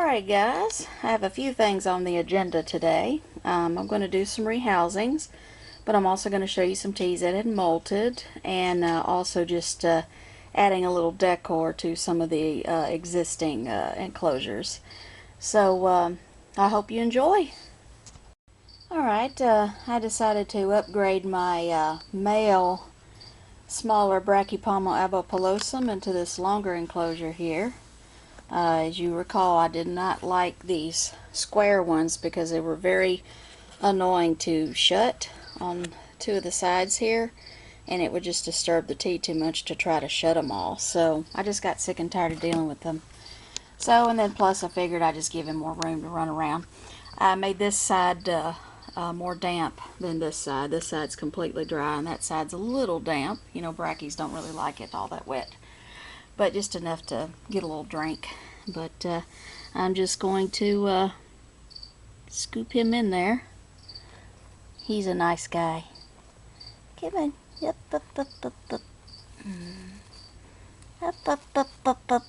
Alright guys, I have a few things on the agenda today. I'm going to do some rehousings, but I'm also going to show you some teas that had molted, and also just adding a little decor to some of the existing enclosures. So I hope you enjoy. Alright, I decided to upgrade my male smaller Brachypomo abopilosum into this longer enclosure here. As you recall, I did not like these square ones because they were very annoying to shut on two of the sides here, and it would just disturb the tea too much to try to shut them all. So I just got sick and tired of dealing with them. So, and then plus I figured I'd just give him more room to run around. I made this side more damp than this side. This side's completely dry and that side's a little damp. You know, brackies don't really like it all that wet, but just enough to get a little drink. But I'm just going to scoop him in there. He's a nice guy. Come on. Yep, up, up, up, up. Up, up, up, up, up.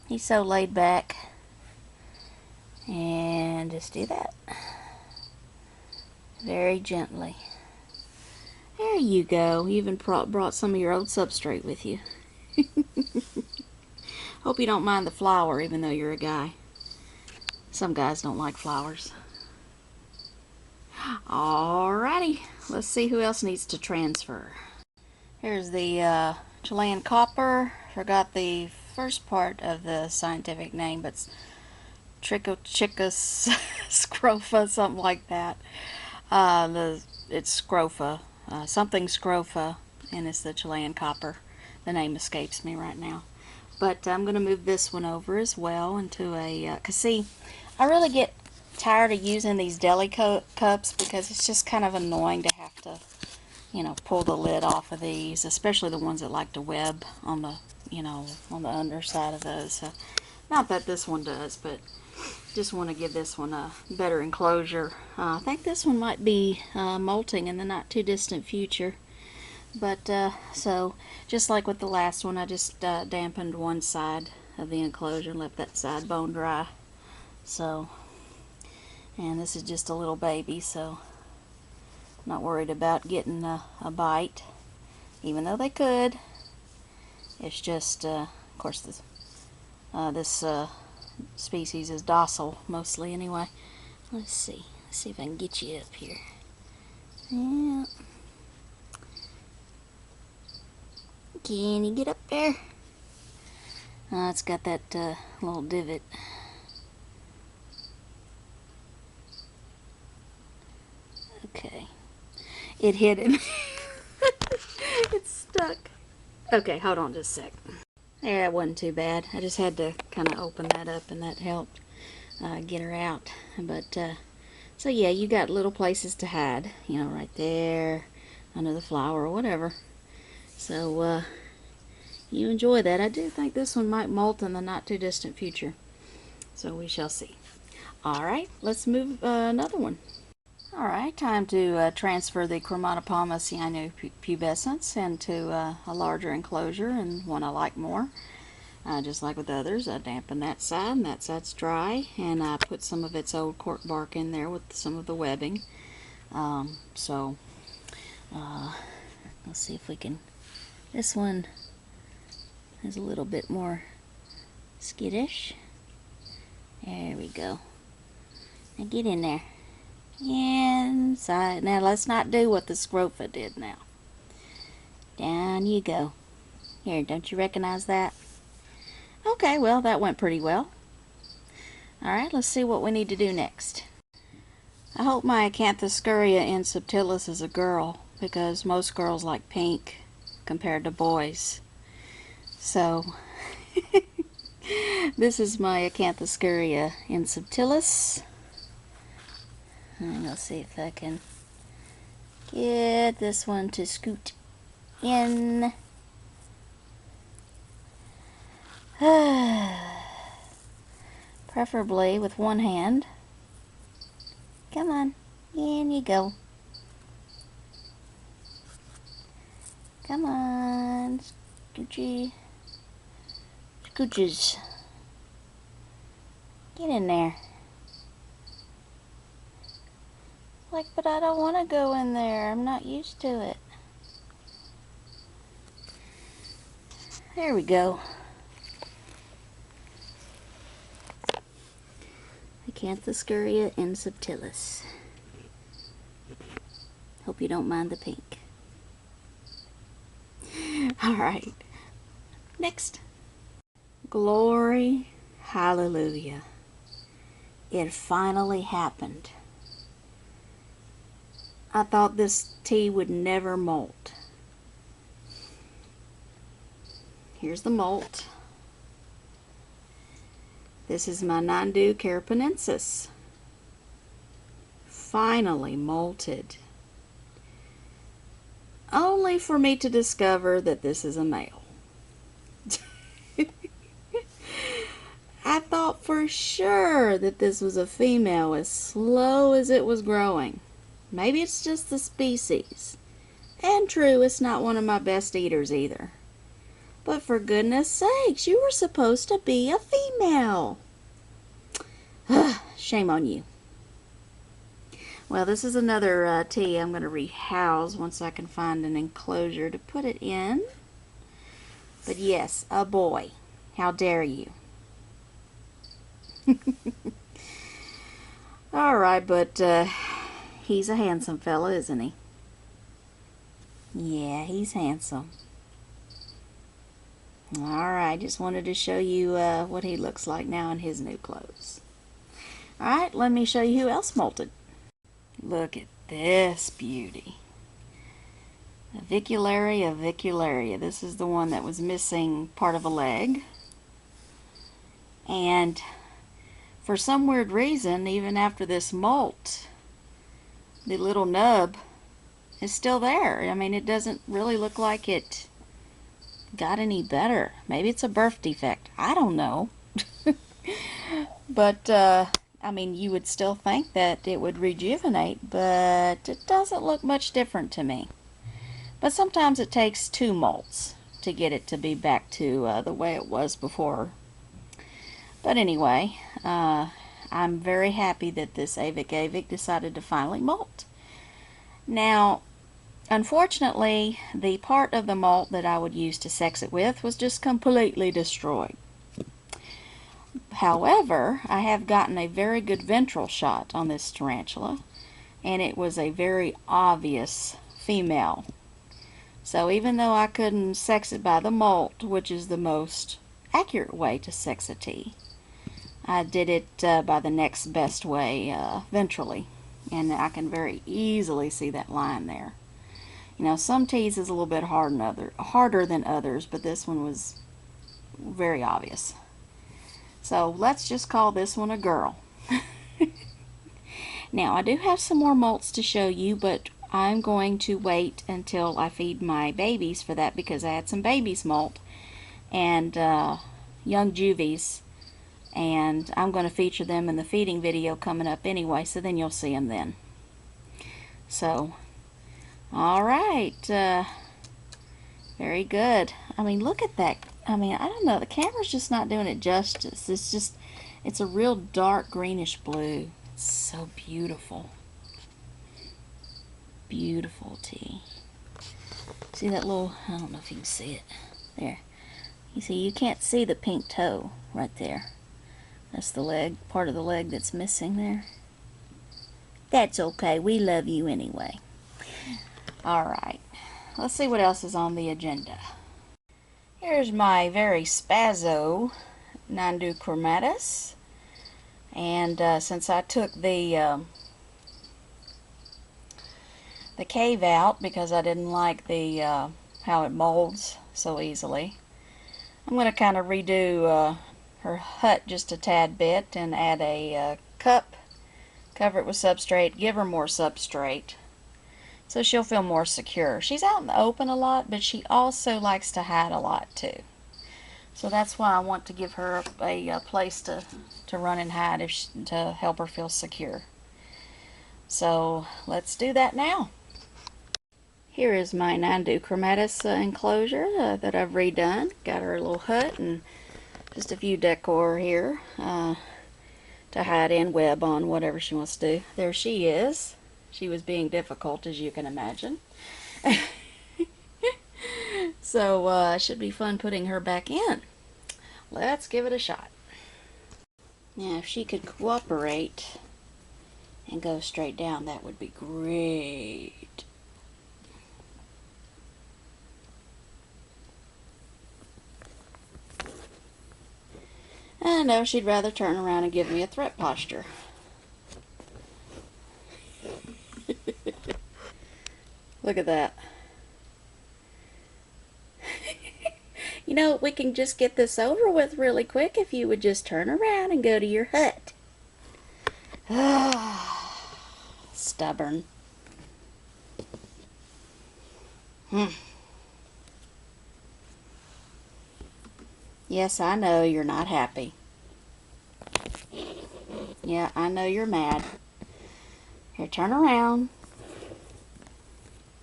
He's so laid back. And just do that. Very gently. There you go. You even brought some of your old substrate with you. Hope you don't mind the flower, even though you're a guy. Some guys don't like flowers. Alrighty, let's see who else needs to transfer. Here's the Chilean copper. Forgot the first part of the scientific name, but it's Trichochichus scrofa, something like that. It's scrofa, something scrofa, and it's the Chilean copper. The name escapes me right now. But I'm going to move this one over as well into a, cause see, I really get tired of using these deli cups because it's just kind of annoying to have to, you know, pull the lid off of these, especially the ones that like to web on the, you know, on the underside of those. So, not that this one does, but just want to give this one a better enclosure. I think this one might be molting in the not too distant future. But so just like with the last one, I just dampened one side of the enclosure and left that side bone dry. So, and this is just a little baby, so not worried about getting a bite, even though they could. It's just, of course, this species is docile mostly anyway. Let's see if I can get you up here. Yeah. Can you get up there? It's got that little divot. Okay. It hit him. It's stuck. Okay, hold on just a sec. There, that wasn't too bad. I just had to kind of open that up and that helped get her out. But, so yeah, you got little places to hide. You know, right there, under the flower or whatever. So, you enjoy that. I do think this one might molt in the not too distant future. So we shall see. Alright, let's move another one. Alright, time to transfer the Chromatopomus pubescens into a larger enclosure, and one I like more. Just like with others, I dampen that side, and that side's dry, and I put some of its old cork bark in there with some of the webbing. Let's see if we can... This one is a little bit more skittish. There we go. Now get in there. Inside. Now let's not do what the scrofa did now. Down you go. Here, don't you recognize that? Okay, well, that went pretty well. Alright, let's see what we need to do next. I hope my Acanthoscurria in subtilis is a girl, because most girls like pink compared to boys. So, this is my Acanthoscurria in subtilis. And let's see if I can get this one to scoot in. Preferably with one hand. Come on, in you go. Come on, Scoochie. Scooches. Get in there. Like, but I don't want to go in there. I'm not used to it. There we go. Acanthoscurria insubtilis. Hope you don't mind the pink. Alright. Next. Glory, hallelujah. It finally happened. I thought this tea would never molt. Here's the molt. This is my Nhandu carapanensis. Finally molted. Only for me to discover that this is a male. I thought for sure that this was a female as slow as it was growing. Maybe it's just the species. And true, it's not one of my best eaters either. But for goodness sakes, you were supposed to be a female. Shame on you. Well, this is another tea I'm going to rehouse once I can find an enclosure to put it in. But yes, a boy. How dare you? Alright, but he's a handsome fella, isn't he? Yeah, he's handsome. Alright, just wanted to show you what he looks like now in his new clothes. Alright, let me show you who else molted. Look at this beauty. Avicularia avicularia. This is the one that was missing part of a leg. And for some weird reason, even after this molt, the little nub is still there. I mean, it doesn't really look like it got any better. Maybe it's a birth defect. I don't know. But, I mean, you would still think that it would rejuvenate, but it doesn't look much different to me. But sometimes it takes 2 molts to get it to be back to the way it was before. But anyway, I'm very happy that this Avic decided to finally molt. Now, unfortunately, the part of the molt that I would use to sex it with was just completely destroyed. However, I have gotten a very good ventral shot on this tarantula, and it was a very obvious female. So even though I couldn't sex it by the molt, which is the most accurate way to sex a tea, I did it by the next best way, ventrally, and I can very easily see that line there. You know, some teas is a little bit harder than others, but this one was very obvious. So let's just call this one a girl. Now, I do have some more molts to show you, but I'm going to wait until I feed my babies for that, because I had some babies molt and young juvies, and I'm going to feature them in the feeding video coming up anyway, so then you'll see them then. So, alright, very good. I mean, look at that. I mean, I don't know, the camera's just not doing it justice. It's a real dark greenish blue. It's so beautiful. Beautiful tea. See that little, I don't know if you can see it. There. You see, you can't see the pink toe right there. That's the leg, part of the leg that's missing there. That's okay, we love you anyway. Alright, let's see what else is on the agenda. Here's my very spazzo Nhandu chromatus. And since I took the cave out because I didn't like the how it molds so easily, I'm going to kind of redo her hut just a tad bit and add a cup, cover it with substrate, give her more substrate so she'll feel more secure. She's out in the open a lot, but she also likes to hide a lot too. So that's why I want to give her a place to run and hide to help her feel secure. So let's do that now. Here is my Nhandu chromatus enclosure that I've redone. Got her little hut and just a few decor here. to hide in, web on, whatever she wants to do. There she is. She was being difficult, as you can imagine. So it should be fun putting her back in. Let's give it a shot. Now, if she could cooperate and go straight down, that would be great. I know she'd rather turn around and give me a threat posture. Look at that. You know, we can just get this over with really quick if you would just turn around and go to your hut. Stubborn. Yes, I know you're not happy. Yeah, I know you're mad. Here, turn around.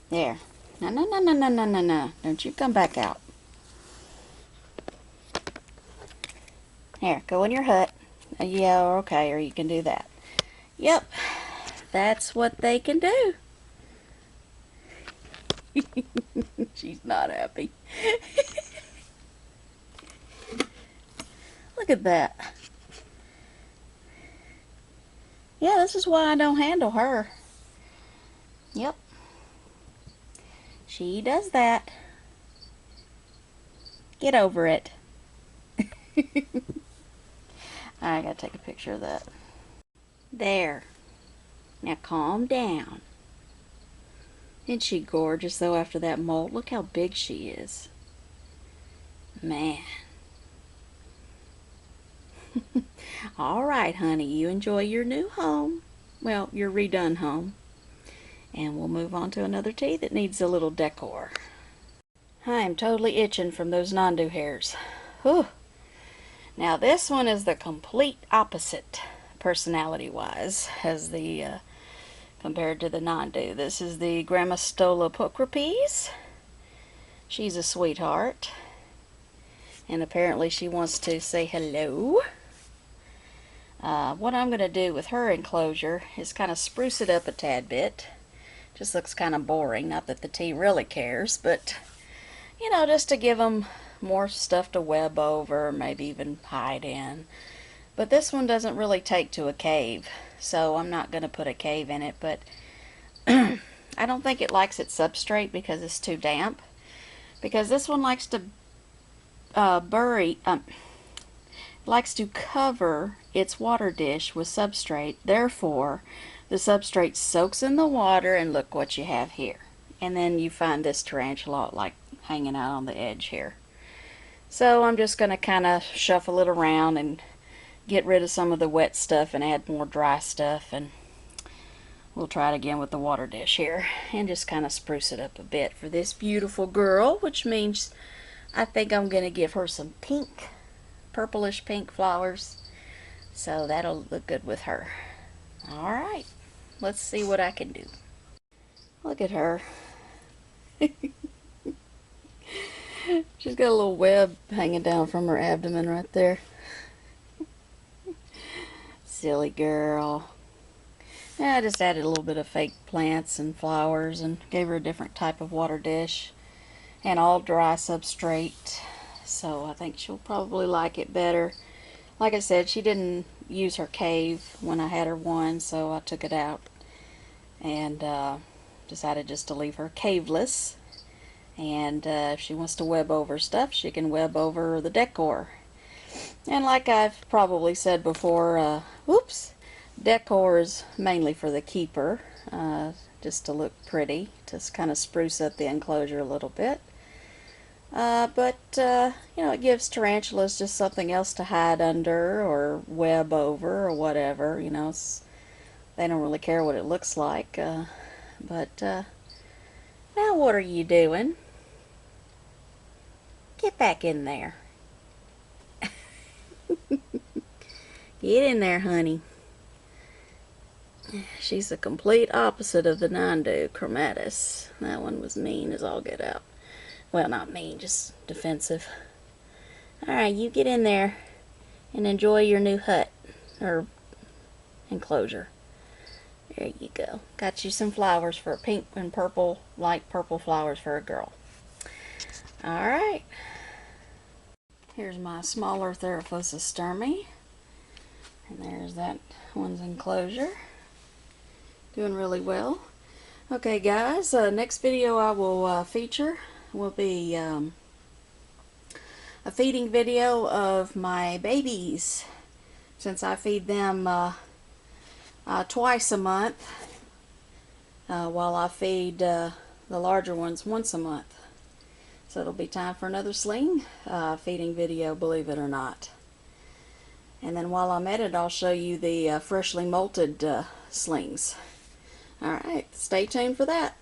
There. No, no, no, no, no, no, no, no. Don't you come back out. Here, go in your hut. Yeah, okay, or you can do that. Yep, that's what they can do. She's not happy. Look at that. Yeah, this is why I don't handle her. Yep. She does that. Get over it. I gotta take a picture of that. There. Now calm down. Isn't she gorgeous though after that molt? Look how big she is. Man. Alright, honey, you enjoy your new home. Well, your redone home. And we'll move on to another tea that needs a little decor. I am totally itching from those Nhandu hairs. Whew. Now this one is the complete opposite personality-wise as the compared to the Nhandu. This is the Grammostola pulchripes. She's a sweetheart. And apparently she wants to say hello. What I'm going to do with her enclosure is kind of spruce it up a tad bit. Just looks kind of boring. Not that the tea really cares, but you know, just to give them more stuff to web over, maybe even hide in. But this one doesn't really take to a cave, so I'm not going to put a cave in it, but I don't think it likes its substrate because it's too damp. Because this one likes to likes to cover its water dish with substrate. Therefore, the substrate soaks in the water, and look what you have here. And then you find this tarantula like hanging out on the edge here. So I'm just going to kind of shuffle it around and get rid of some of the wet stuff and add more dry stuff, and we'll try it again with the water dish here and just kind of spruce it up a bit for this beautiful girl, which means I think I'm going to give her some pink, purplish pink flowers, so that'll look good with her. Alright, let's see what I can do. Look at her. She's got a little web hanging down from her abdomen right there. Silly girl. Yeah, I just added a little bit of fake plants and flowers and gave her a different type of water dish and all dry substrate, so I think she'll probably like it better. Like I said, she didn't use her cave when I had her one, so I took it out and decided just to leave her caveless. And if she wants to web over stuff, she can web over the decor. And like I've probably said before, decor is mainly for the keeper, just to look pretty, just kind of spruce up the enclosure a little bit. But you know, it gives tarantulas just something else to hide under or web over or whatever. You know, they don't really care what it looks like. But now what are you doing? Get back in there. Get in there, honey. She's the complete opposite of the Nhandu, chromatus. That one was mean as all get out. Well, not mean, just defensive. Alright, you get in there and enjoy your new hut. Or enclosure. There you go. Got you some flowers for pink and purple, light purple flowers for a girl. Alright. Here's my smaller Theraphosa sturmey. And there's that one's enclosure. Doing really well. Okay guys, next video I will feature will be a feeding video of my babies, since I feed them twice a month, while I feed the larger ones once a month. So it'll be time for another sling feeding video, believe it or not. And then while I'm at it, I'll show you the freshly molted slings. Alright, stay tuned for that.